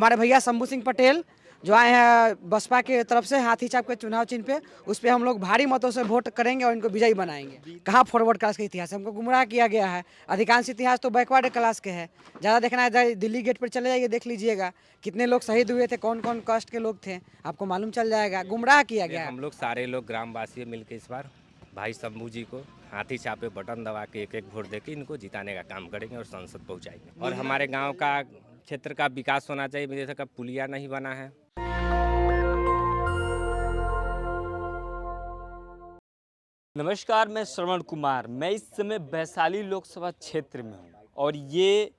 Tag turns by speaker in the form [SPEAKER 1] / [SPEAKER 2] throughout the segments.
[SPEAKER 1] हमारे भैया शंभू सिंह पटेल जो आए हैं बसपा के तरफ से हाथी छाप के चुनाव चिन्ह पे, उस पर हम लोग भारी मतों से वोट करेंगे और इनको विजयी बनाएंगे। कहाँ फॉरवर्ड क्लास का इतिहास है, हमको गुमराह किया गया है। अधिकांश इतिहास तो बैकवर्ड क्लास के है। ज़्यादा देखना है दिल्ली गेट पर चले जाइए, देख लीजिएगा कितने लोग शहीद हुए थे, कौन कौन कास्ट के लोग थे, आपको मालूम चल जाएगा। गुमराह किया गया है।
[SPEAKER 2] हम लोग सारे लोग ग्रामवासी मिलकर इस बार भाई शंभू जी को हाथी छापे बटन दबा के एक वोट देके इनको जिताने का काम करेंगे और संसद पहुंचाएंगे। और हमारे गांव का क्षेत्र का विकास होना चाहिए। जैसे का पुलिया नहीं बना है।
[SPEAKER 3] नमस्कार, मैं श्रवण कुमार। मैं इस समय वैशाली लोकसभा क्षेत्र में हूँ और ये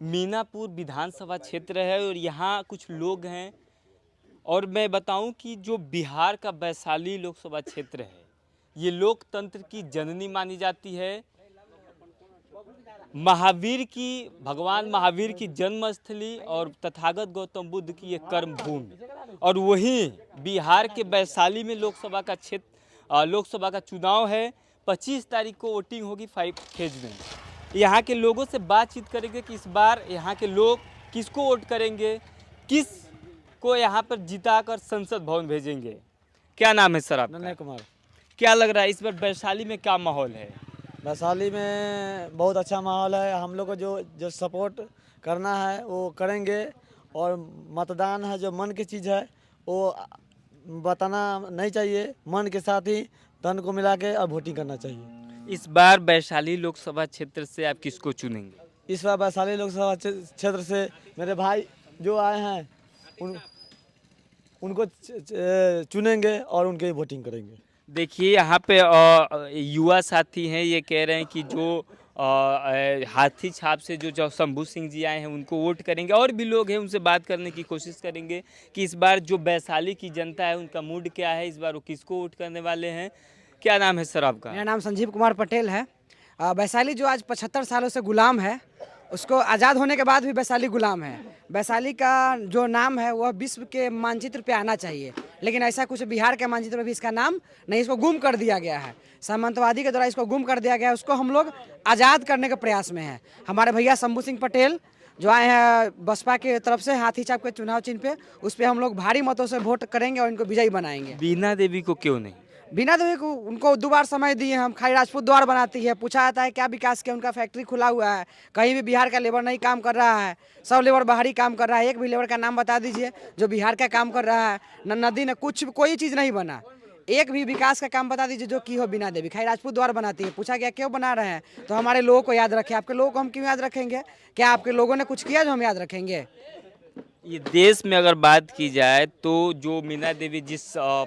[SPEAKER 3] मीनापुर विधानसभा क्षेत्र है और यहाँ कुछ लोग हैं। और मैं बताऊं कि जो बिहार का वैशाली लोकसभा क्षेत्र है, ये लोकतंत्र की जननी मानी जाती है। भगवान महावीर की जन्मस्थली और तथागत गौतम बुद्ध की ये कर्मभूमि। और वहीं बिहार के वैशाली में लोकसभा का चुनाव है। 25 तारीख को वोटिंग होगी 5 फेज में। यहाँ के लोगों से बातचीत करेंगे कि इस बार यहाँ के लोग किसको वोट करेंगे, किस को यहाँ पर जिताकर संसद भवन भेजेंगे। क्या नाम है सर आपका?
[SPEAKER 4] नन्हे कुमार।
[SPEAKER 3] क्या लग रहा है इस बार वैशाली में क्या माहौल है?
[SPEAKER 4] वैशाली में बहुत अच्छा माहौल है। हम लोग को जो सपोर्ट करना है वो करेंगे। और मतदान है जो मन की चीज़ है वो बताना नहीं चाहिए। मन के साथ ही तन को मिला के और वोटिंग करना चाहिए।
[SPEAKER 3] इस बार वैशाली लोकसभा क्षेत्र से आप किसको चुनेंगे?
[SPEAKER 4] इस बार वैशाली लोकसभा क्षेत्र से मेरे भाई जो आए हैं उनको चुनेंगे और उनके वोटिंग करेंगे।
[SPEAKER 3] देखिए यहाँ पे युवा साथी हैं, ये कह रहे हैं कि जो हाथी छाप से जो शंभू सिंह जी आए हैं उनको वोट करेंगे। और भी लोग हैं, उनसे बात करने की कोशिश करेंगे कि इस बार जो वैशाली की जनता है उनका मूड क्या है, इस बार वो किसको वोट करने वाले हैं। क्या नाम है सर आपका?
[SPEAKER 1] मेरा नाम संजीव कुमार पटेल है। वैशाली जो आज 75 सालों से गुलाम है, उसको आज़ाद होने के बाद भी वैशाली गुलाम है। वैशाली का जो नाम है वह विश्व के मानचित्र पे आना चाहिए, लेकिन ऐसा कुछ बिहार के मानचित्र पे भी इसका नाम नहीं, इसको गुम कर दिया गया है। सामंतवादी के द्वारा इसको गुम कर दिया गया है। उसको हम लोग आज़ाद करने के प्रयास में हैं। हमारे भैया शंभू सिंह पटेल जो आए हैं बसपा के तरफ से हाथी छाप के चुनाव चिन्ह पे, उस पर हम लोग भारी मतों से वोट करेंगे और इनको विजयी बनाएंगे।
[SPEAKER 3] बीना देवी को क्यों नहीं?
[SPEAKER 1] बीना देवी को उनको 2 बार समय दिए हम। खाई राजपूत द्वार बनाती है, पूछा जाता है क्या विकास किया, उनका फैक्ट्री खुला हुआ है। कहीं भी बिहार का लेबर नहीं काम कर रहा है, सब लेबर बाहरी काम कर रहा है। एक भी लेबर का नाम बता दीजिए जो बिहार का काम कर रहा है। न नदी न कुछ, कोई चीज़ नहीं बना। एक भी विकास का काम बता दीजिए जो की हो बिना देवी। खाई राजपूत द्वार बनाती है, पूछा गया क्यों बना रहे हैं, तो हमारे लोगों को याद रखे। आपके लोगों को हम क्यों याद रखेंगे? क्या आपके लोगों ने कुछ किया जो हम याद रखेंगे?
[SPEAKER 3] ये देश में अगर बात की जाए तो जो मीना देवी जिस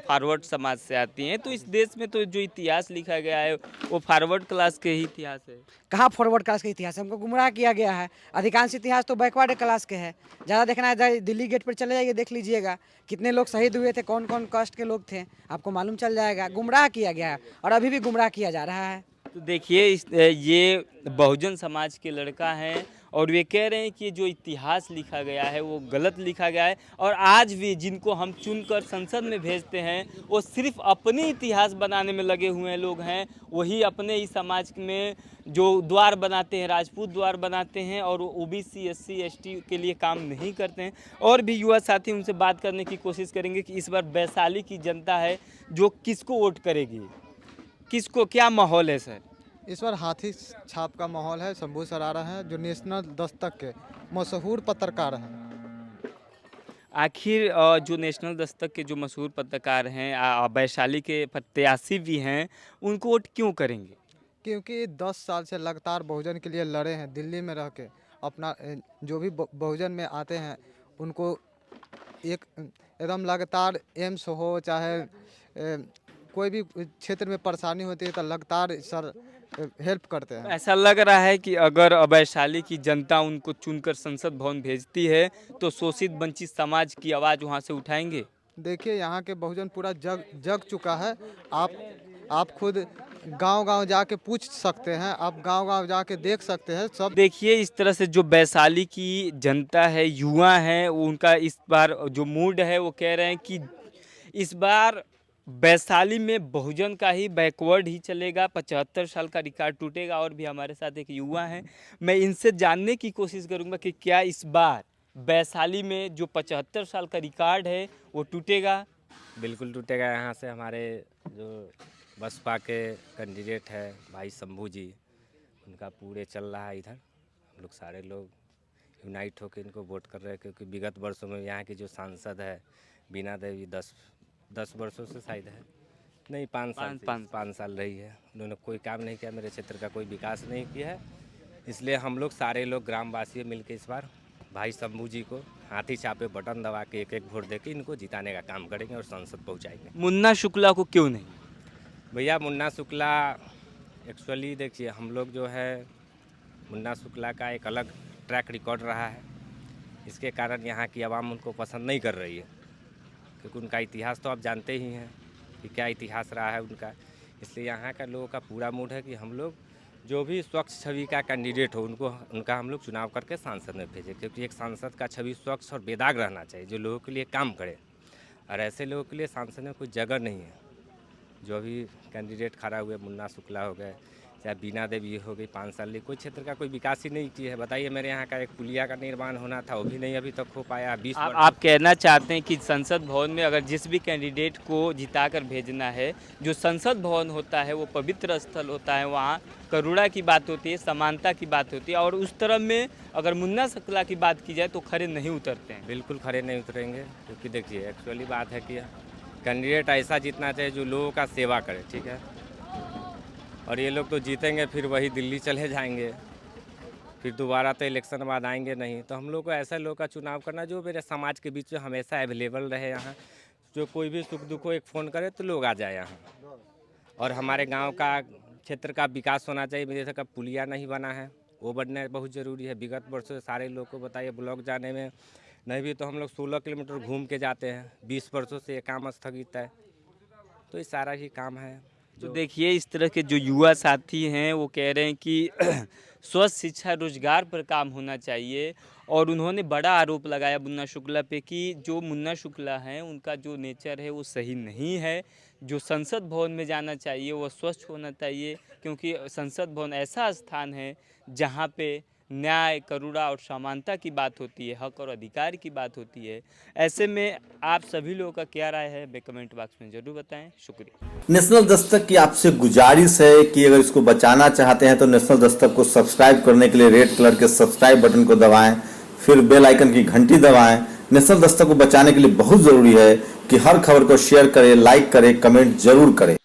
[SPEAKER 3] फॉरवर्ड समाज से आती हैं, तो इस देश में तो जो इतिहास लिखा गया है वो फॉरवर्ड क्लास के ही इतिहास है।
[SPEAKER 1] कहाँ फॉरवर्ड क्लास का इतिहास है, हमको गुमराह किया गया है। अधिकांश इतिहास तो बैकवर्ड क्लास के है। ज़्यादा देखना है दिल्ली गेट पर चले जाइए, देख लीजिएगा कितने लोग शहीद हुए थे, कौन कौन कास्ट के लोग थे, आपको मालूम चल जाएगा। गुमराह किया गया है और अभी भी गुमराह किया जा रहा है।
[SPEAKER 3] तो देखिए ये बहुजन समाज के लड़का हैं और वे कह रहे हैं कि जो इतिहास लिखा गया है वो गलत लिखा गया है। और आज भी जिनको हम चुनकर संसद में भेजते हैं वो सिर्फ अपने इतिहास बनाने में लगे हुए लोग हैं। वही अपने ही समाज में जो द्वार बनाते हैं, राजपूत द्वार बनाते हैं, और ओबीसी एससी एसटी के लिए काम नहीं करते हैं। और भी युवा साथी, उनसे बात करने की कोशिश करेंगे कि इस बार वैशाली की जनता है जो किसको वोट करेगी, किसको, क्या माहौल है सर?
[SPEAKER 5] इस बार हाथी छाप का माहौल है। शंभू सर आ रहे हैं जो नेशनल दस्तक के मशहूर पत्रकार हैं।
[SPEAKER 3] आखिर जो नेशनल दस्तक के जो मशहूर पत्रकार हैं, वैशाली के प्रत्याशी भी हैं, उनको वोट क्यों करेंगे?
[SPEAKER 5] क्योंकि 10 साल से लगातार बहुजन के लिए लड़े हैं। दिल्ली में रह के अपना जो भी बहुजन में आते हैं उनको एक एकदम लगातार एम्स हो चाहे कोई भी क्षेत्र में परेशानी होती है तो लगातार सर हेल्प करते हैं।
[SPEAKER 3] ऐसा लग रहा है कि अगर वैशाली की जनता उनको चुनकर संसद भवन भेजती है तो शोषित वंचित समाज की आवाज़ वहां से उठाएंगे।
[SPEAKER 5] देखिए यहाँ के बहुजन पूरा जग चुका है। आप खुद गांव-गांव जाके पूछ सकते हैं, आप गांव-गांव जाके देख सकते हैं सब।
[SPEAKER 3] देखिए इस तरह से जो वैशाली की जनता है, युवा है, उनका इस बार जो मूड है वो कह रहे हैं कि इस बार वैशाली में बहुजन का ही बैकवर्ड ही चलेगा। 75 साल का रिकॉर्ड टूटेगा। और भी हमारे साथ एक युवा हैं, मैं इनसे जानने की कोशिश करूंगा कि क्या इस बार वैशाली में जो 75 साल का रिकॉर्ड है वो टूटेगा?
[SPEAKER 2] बिल्कुल टूटेगा। यहाँ से हमारे जो बसपा के कैंडिडेट है भाई शंभू जी, उनका पूरे चल रहा है इधर। हम लोग सारे लोग यूनाइट होकर इनको वोट कर रहे हैं, क्योंकि विगत वर्षों में यहाँ की जो सांसद है बीना देवी 10 वर्षों से शायद है, नहीं 5 साल रही है। उन्होंने कोई काम नहीं किया, मेरे क्षेत्र का कोई विकास नहीं किया है। इसलिए हम लोग सारे लोग ग्रामवासी मिलकर इस बार भाई शंभू जी को हाथी छापे बटन दबा के एक वोट देके इनको जिताने का काम करेंगे और संसद पहुंचाएंगे।
[SPEAKER 3] मुन्ना शुक्ला को क्यों नहीं?
[SPEAKER 2] भैया मुन्ना शुक्ला एक्चुअली देखिए, हम लोग जो है मुन्ना शुक्ला का एक अलग ट्रैक रिकॉर्ड रहा है, इसके कारण यहाँ की आवाम उनको पसंद नहीं कर रही है, क्योंकि उनका इतिहास तो आप जानते ही हैं कि क्या इतिहास रहा है उनका। इसलिए यहाँ का लोगों का पूरा मूड है कि हम लोग जो भी स्वच्छ छवि का कैंडिडेट हो उनका हम लोग चुनाव करके सांसद में भेजें, क्योंकि एक सांसद का छवि स्वच्छ और बेदाग रहना चाहिए, जो लोगों के लिए काम करे। और ऐसे लोगों के लिए सांसद में कोई जगह नहीं है। जो भी कैंडिडेट खड़ा हुए, मुन्ना शुक्ला हो गए, चाहे बीना देवी हो गई, 5 साल कोई क्षेत्र का कोई विकास ही नहीं किया है। बताइए, मेरे यहाँ का एक पुलिया का निर्माण होना था, वो भी नहीं अभी तक हो पाया। 20
[SPEAKER 3] आप कहना चाहते हैं कि संसद भवन में अगर जिस भी कैंडिडेट को जिताकर भेजना है, जो संसद भवन होता है वो पवित्र स्थल होता है, वहाँ करुणा की बात होती है, समानता की बात होती है, और उस तरह में अगर मुन्ना शुक्ला की बात की जाए तो खड़े नहीं उतरते हैं।
[SPEAKER 2] बिल्कुल खड़े नहीं उतरेंगे, क्योंकि देखिए एक्चुअली बात है कि कैंडिडेट ऐसा जीतना चाहिए जो लोगों का सेवा करे, ठीक है। और ये लोग तो जीतेंगे फिर वही दिल्ली चले जाएंगे, फिर दोबारा तो इलेक्शन बाद आएंगे नहीं। तो हम लोग को ऐसा लोगों का चुनाव करना जो मेरे समाज के बीच में हमेशा अवेलेबल रहे, यहाँ जो कोई भी सुख दुख हो एक फ़ोन करे तो लोग आ जाए यहाँ। और हमारे गांव का क्षेत्र का विकास होना चाहिए। जैसे का पुलिया नहीं बना है, वो बनना बहुत ज़रूरी है। विगत वर्षों से सारे लोग को बताइए, ब्लॉक जाने में नहीं भी तो हम लोग 16 किलोमीटर घूम के जाते हैं। 20 वर्षों से ये काम स्थगित है, तो ये सारा ही काम है।
[SPEAKER 3] तो देखिए, इस तरह के जो युवा साथी हैं वो कह रहे हैं कि स्वस्थ शिक्षा रोजगार पर काम होना चाहिए, और उन्होंने बड़ा आरोप लगाया मुन्ना शुक्ला पे कि जो मुन्ना शुक्ला हैं उनका जो नेचर है वो सही नहीं है। जो संसद भवन में जाना चाहिए वो स्वच्छ होना चाहिए, क्योंकि संसद भवन ऐसा स्थान है जहाँ पे न्याय, करुणा और समानता की बात होती है, हक और अधिकार की बात होती है। ऐसे में आप सभी लोगों का क्या राय है, कमेंट बॉक्स में जरूर बताएं। शुक्रिया।
[SPEAKER 6] नेशनल दस्तक की आपसे गुजारिश है कि अगर इसको बचाना चाहते हैं तो नेशनल दस्तक को सब्सक्राइब करने के लिए रेड कलर के सब्सक्राइब बटन को दबाएं, फिर बेल आइकन की घंटी दबाएं। नेशनल दस्तक को बचाने के लिए बहुत जरूरी है कि हर खबर को शेयर करें, लाइक करें, कमेंट जरूर करें।